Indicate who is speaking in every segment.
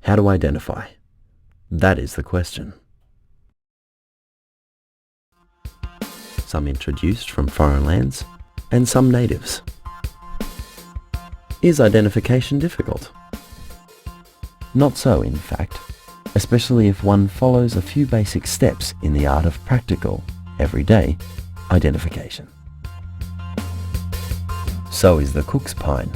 Speaker 1: How to identify? That is the question. Some introduced from foreign lands, and some natives. Is identification difficult? Not so, in fact, especially if one follows a few basic steps in the art of practical, everyday identification. So is the Cook's pine.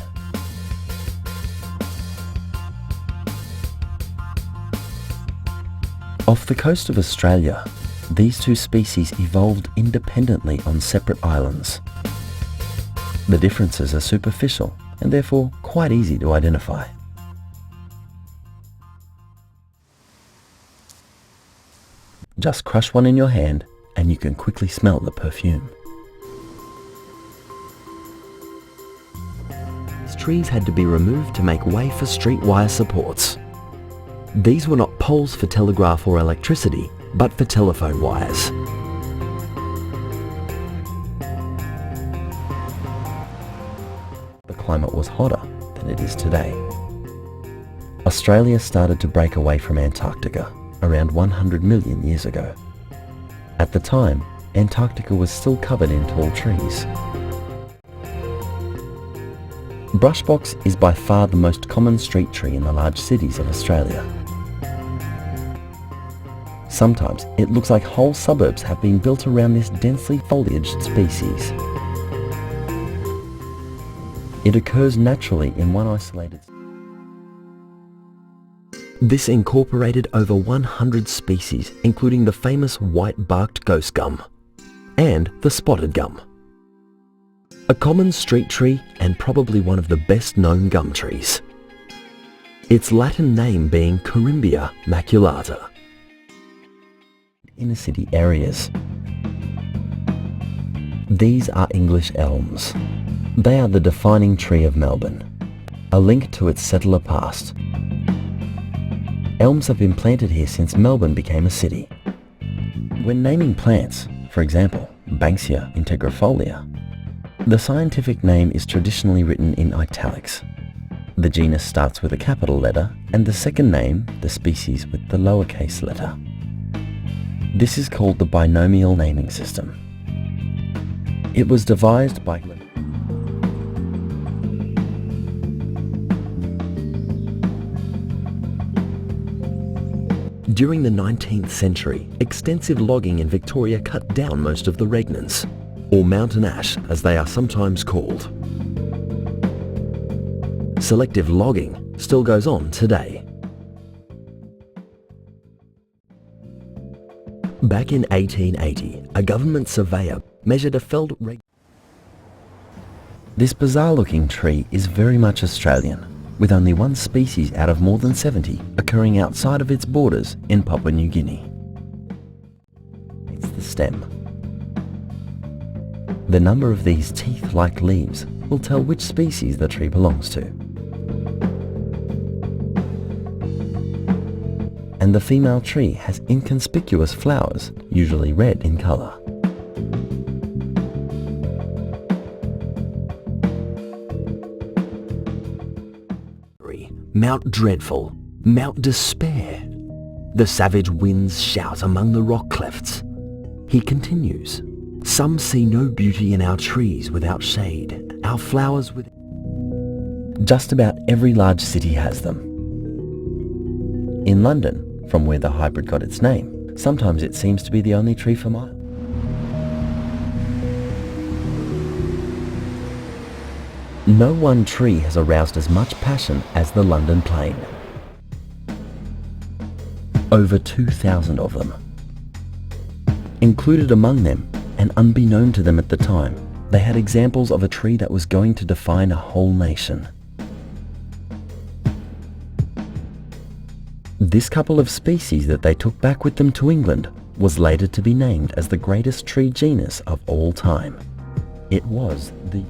Speaker 1: Off the coast of Australia, these two species evolved independently on separate islands. The differences are superficial and therefore quite easy to identify. Just crush one in your hand and you can quickly smell the perfume. These trees had to be removed to make way for street wire supports. These were not poles for telegraph or electricity, but for telephone wires. The climate was hotter than it is today. Australia started to break away from Antarctica around 100 million years ago. At the time, Antarctica was still covered in tall trees. Brushbox is by far the most common street tree in the large cities of Australia. Sometimes it looks like whole suburbs have been built around this densely foliaged species. It occurs naturally in one isolated. This incorporated over 100 species, including the famous white-barked ghost gum and the spotted gum. A common street tree and probably one of the best-known gum trees. Its Latin name being Corymbia maculata. Inner city areas. These are English elms. They are the defining tree of Melbourne, a link to its settler past. Elms have been planted here since Melbourne became a city. When naming plants, for example, Banksia integrifolia, the scientific name is traditionally written in italics. The genus starts with a capital letter and the second name, the species, with the lowercase letter. This is called the binomial naming system. It was devised by During the 19th century, extensive logging in Victoria cut down most of the regnans, or mountain ash as they are sometimes called. Selective logging still goes on today. Back in 1880, a government surveyor measured a felled This bizarre-looking tree is very much Australian, with only one species out of more than 70 occurring outside of its borders in Papua New Guinea. It's the stem. The number of these teeth-like leaves will tell which species the tree belongs to. And the female tree has inconspicuous flowers, usually red in colour. Mount Dreadful, Mount Despair. The savage winds shout among the rock clefts. He continues. Some see no beauty in our trees without shade, our flowers with... Just about every large city has them. In London, from where the hybrid got its name, sometimes it seems to be the only tree for miles. No one tree has aroused as much passion as the London plane. Over 2,000 of them. Included among them, and unbeknown to them at the time, they had examples of a tree that was going to define a whole nation. This couple of species that they took back with them to England was later to be named as the greatest tree genus of all time. It was the